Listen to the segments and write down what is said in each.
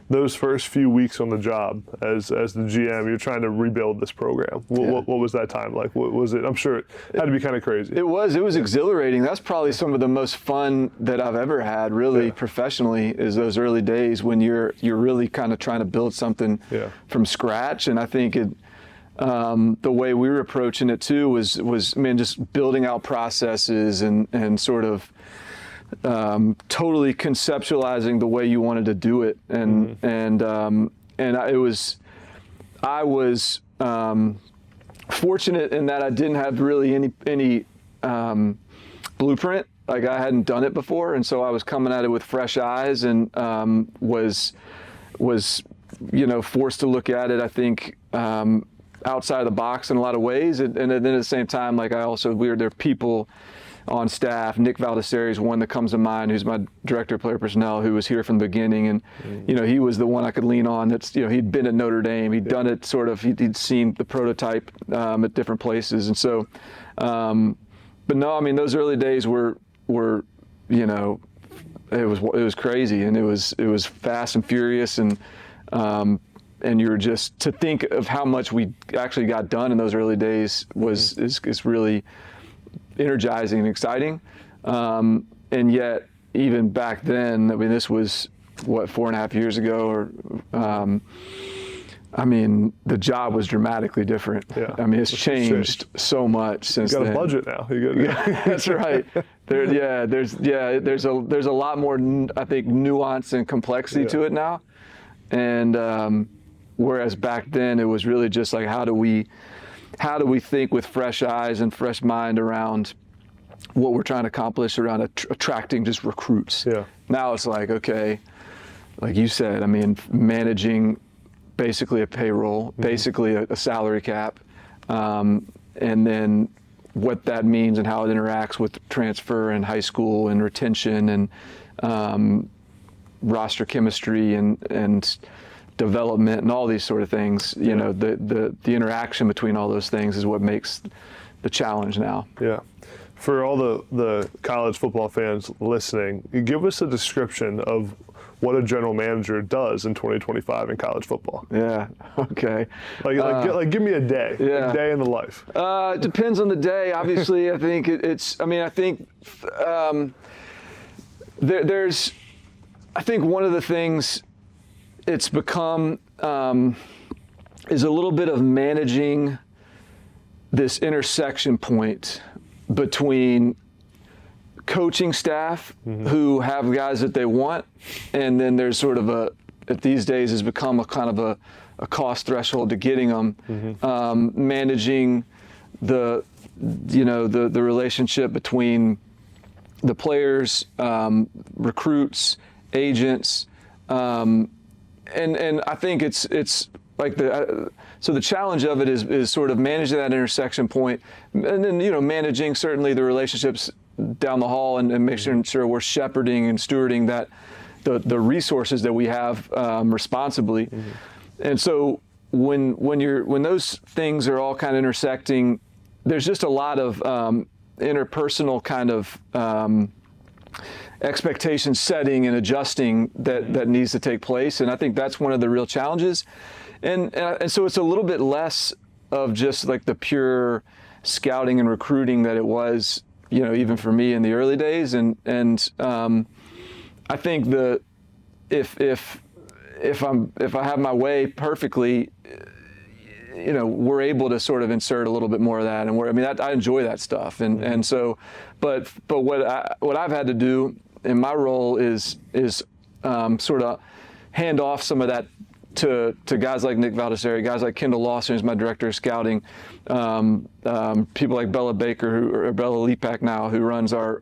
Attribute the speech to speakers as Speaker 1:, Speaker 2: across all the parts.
Speaker 1: those first few weeks on the job as the GM, you're trying to rebuild this program. What was that time like? What was it? I'm sure it had to be kind of crazy.
Speaker 2: It was exhilarating. That's probably some of the most fun that I've ever had, really, professionally, is those early days when you're really kind of trying to build something from scratch. And I think the way we were approaching it too was just building out processes and sort of totally conceptualizing the way you wanted to do it, and I was fortunate in that I didn't have really any blueprint. Like, I hadn't done it before, and so I was coming at it with fresh eyes, and was forced to look at it, I think, outside of the box in a lot of ways, and then at the same time, like, there are people on staff. Nick Valdesari is one that comes to mind, who's my director of player personnel, who was here from the beginning, and he was the one I could lean on. That's he'd been at Notre Dame, he'd done it sort of, he'd seen the prototype at different places, and so. But no, I mean, those early days were it was crazy, and it was fast and furious, and you were just, to think of how much we actually got done in those early days is really energizing and exciting. And yet, even back then, I mean, this was, 4.5 years ago, or the job was dramatically different.
Speaker 1: Yeah.
Speaker 2: I mean, it's changed so much since then.
Speaker 1: You got a budget now.
Speaker 2: That's right. There's a lot more, I think, nuance and complexity to it now. And whereas back then it was really just like, how do we think with fresh eyes and fresh mind around what we're trying to accomplish around attracting just recruits.
Speaker 1: Yeah.
Speaker 2: Now it's like, okay, like you said, I mean, managing basically a payroll, basically a salary cap, and then what that means and how it interacts with transfer and high school and retention and roster chemistry and development and all these sort of things. The interaction between all those things is what makes the challenge now.
Speaker 1: Yeah. For all the college football fans listening, give us a description of what a general manager does in 2025 in college football.
Speaker 2: Yeah. Okay.
Speaker 1: Like give me a day.
Speaker 2: Yeah.
Speaker 1: A day in the life.
Speaker 2: It depends on the day. Obviously, I think there's I think one of the things it's become is a little bit of managing this intersection point between coaching staff who have guys that they want, and then there's sort of these days has become a kind of a cost threshold to getting them, managing the relationship between the players, recruits, agents, and I think it's like so the challenge of it is sort of managing that intersection point, and then managing certainly the relationships down the hall and making sure we're shepherding and stewarding that the resources that we have responsibly. And so when those things are all kind of intersecting, there's just a lot of interpersonal kind of expectation setting and adjusting that needs to take place, and I think that's one of the real challenges. And so it's a little bit less of just like the pure scouting and recruiting that it was, even for me in the early days. And I think if I have my way perfectly, we're able to sort of insert a little bit more of that, and I enjoy that stuff, and so, but what I've had to do in my role is sort of hand off some of that to guys like Nick Valdesari, guys like Kendall Lawson, who's my director of scouting, people like Bella Baker or Bella Lepak now, who runs our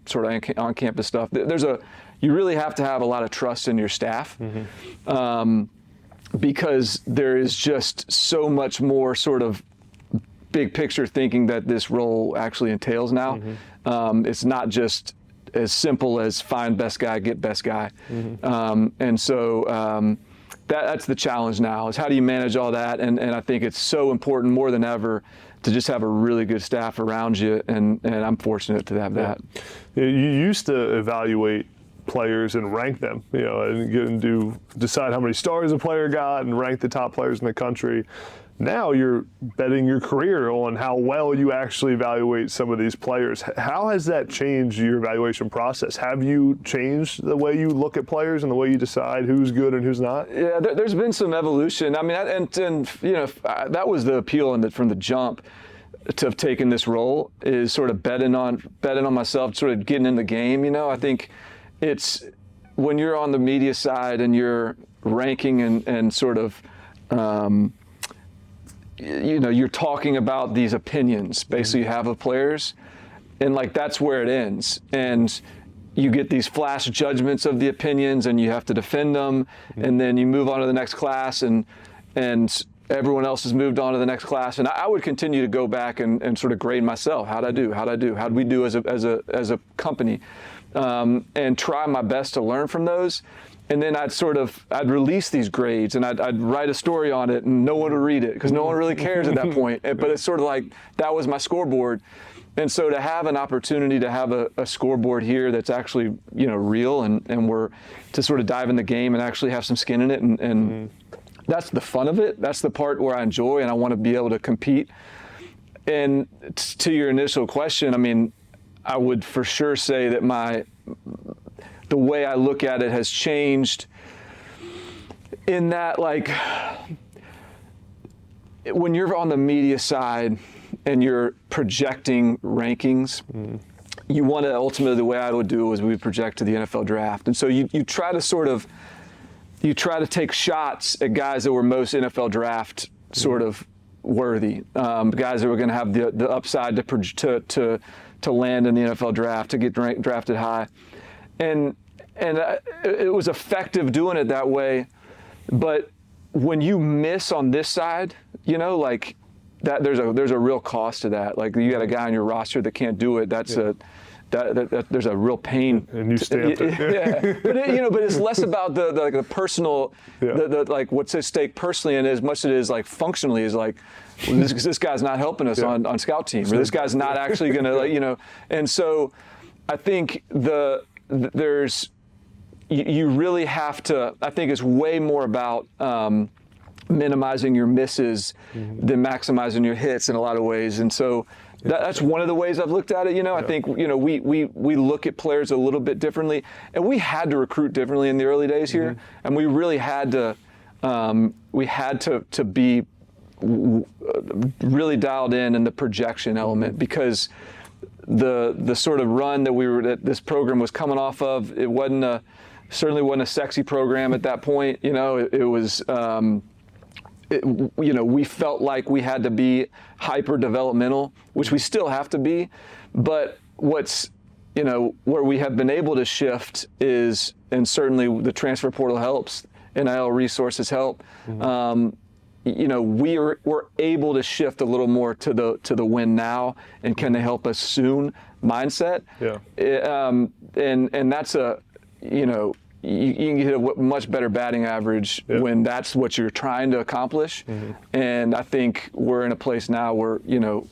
Speaker 2: sort of on-campus stuff. You really have to have a lot of trust in your staff. Because there is just so much more sort of big picture thinking that this role actually entails now. It's not just as simple as find best guy, get best guy. And so that's the challenge now, is how do you manage all that? And I think it's so important more than ever to just have a really good staff around you, and I'm fortunate to have that.
Speaker 1: You used to evaluate players and rank them, and decide how many stars a player got and rank the top players in the country. Now you're betting your career on how well you actually evaluate some of these players. How has that changed your evaluation process? Have you changed the way you look at players and the way you decide who's good and who's not?
Speaker 2: Yeah, there's been some evolution. I mean, that was the appeal from the jump to have taken this role, is sort of betting on myself, sort of getting in the game. I think it's when you're on the media side and you're ranking and sort of you're talking about these opinions basically you have of players, and like that's where it ends, and you get these flash judgments of the opinions and you have to defend them, and then you move on to the next class, and everyone else has moved on to the next class, and I would continue to go back and sort of grade myself. How'd we do as a company, and try my best to learn from those. And then I'd release these grades, and I'd write a story on it, and no one would read it because no one really cares at that point. But it's sort of like that was my scoreboard. And so to have an opportunity to have a scoreboard here that's actually real, and we're to sort of dive in the game and actually have some skin in it, and that's the fun of it. That's the part where I enjoy, and I want to be able to compete. And to your initial question, I mean, I would for sure say that the way I look at it has changed in that, like, when you're on the media side and you're projecting rankings, you want to ultimately, the way I would do it was we would project to the NFL draft. And so you try to take shots at guys that were most NFL draft sort of worthy, guys that were going to have the upside to land in the NFL draft, to get drafted high. And it was effective doing it that way, but when you miss on this side, like that, there's a real cost to that. Like you got a guy on your roster that can't do it. That's there's a real pain.
Speaker 1: And you stamped it.
Speaker 2: Yeah, but it's less about the personal, like what's at stake personally, and as much as it is like functionally, is like this guy's not helping us on scout team, or this guy's not actually gonna And so I think you really have to, I think it's way more about minimizing your misses than maximizing your hits in a lot of ways. And so that's one of the ways I've looked at it. I think, we look at players a little bit differently, and we had to recruit differently in the early days here. And we really had to, be really dialed in the projection element, because the sort of run that this program was coming off of, it certainly wasn't a sexy program at that point. It was, we felt like we had to be hyper developmental, which we still have to be. But where we have been able to shift is, and certainly the transfer portal helps, NIL resources help. We're able to shift a little more to the win now, and can they help us soon mindset. And that's you can get a much better batting average when that's what you're trying to accomplish. And I think we're in a place now where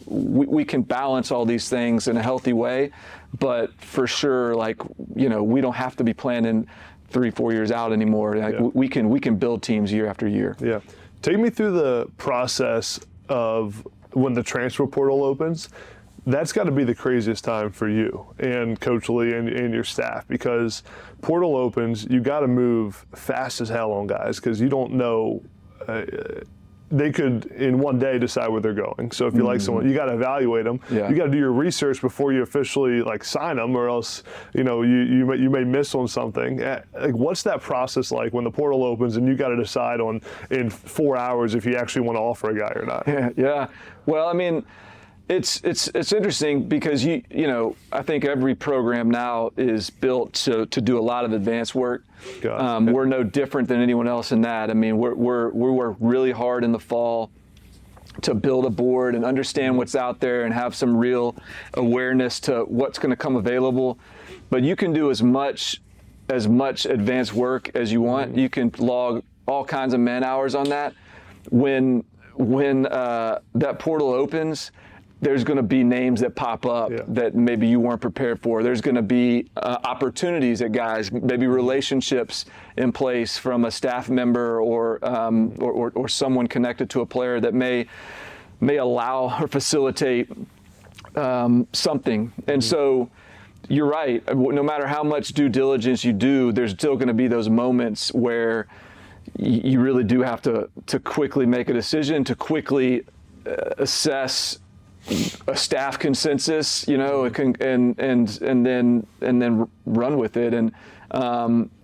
Speaker 2: we can balance all these things in a healthy way, but for sure, like, we don't have to be planning 3-4 years out anymore. Like we can build teams year after year.
Speaker 1: Yeah. Take me through the process of when the transfer portal opens. That's got to be the craziest time for you and Coach Lee and your staff, because portal opens, you got to move fast as hell on guys, because you don't know. They could in one day decide where they're going. So if you like someone, you got to evaluate them.
Speaker 2: Yeah.
Speaker 1: You got to do your research before you officially sign them, or else you may miss on something. What's that process like when the portal opens and you got to decide in 4 hours if you actually want to offer a guy or not?
Speaker 2: Yeah. Well, I mean, it's interesting because I think every program now is built to do a lot of advanced work. We're no different than anyone else in that. I mean, we work really hard in the fall to build a board and understand what's out there and have some real awareness to what's going to come available. But you can do as much advanced work as you want. You can log all kinds of man hours on that. When that portal opens, there's going to be names that pop up that maybe you weren't prepared for. There's going to be opportunities that guys, maybe relationships in place from a staff member or someone connected to a player that may allow or facilitate something. And so you're right. No matter how much due diligence you do, there's still going to be those moments where you really do have to quickly make a decision, to quickly assess a staff consensus, you know, and then run with it. And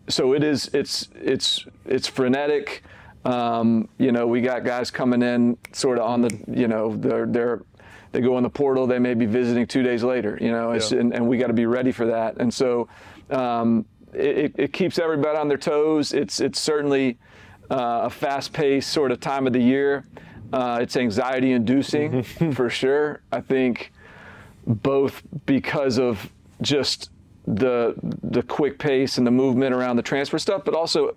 Speaker 2: so it's frenetic. You know, we got guys coming in sort of on the, you know, they go in the portal, they may be visiting 2 days later, you know, and we got to be ready for that. And so it keeps everybody on their toes. It's certainly a fast-paced sort of time of the year. It's anxiety-inducing for sure. I think both because of just the quick pace and the movement around the transfer stuff, but also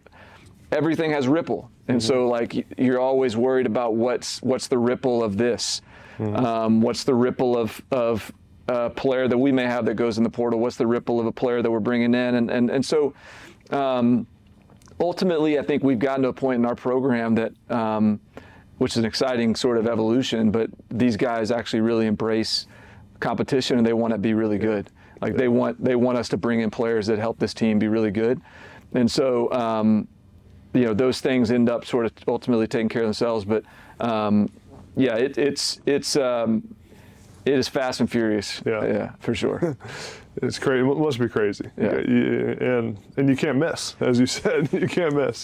Speaker 2: everything has ripple. And so like you're always worried about what's the ripple of this. What's the ripple of a player that we may have that goes in the portal? What's the ripple of a player that we're bringing in? And so ultimately, I think we've gotten to a point in our program that, which is an exciting sort of evolution, but these guys actually really embrace competition and they want to be really good. Like they want us to bring in players that help this team be really good. And so, you know, those things end up sort of ultimately taking care of themselves. But yeah, it is fast and furious. Yeah, for sure.
Speaker 1: It's crazy. It must be crazy.
Speaker 2: Yeah.
Speaker 1: And you can't miss, as you said. You can't miss.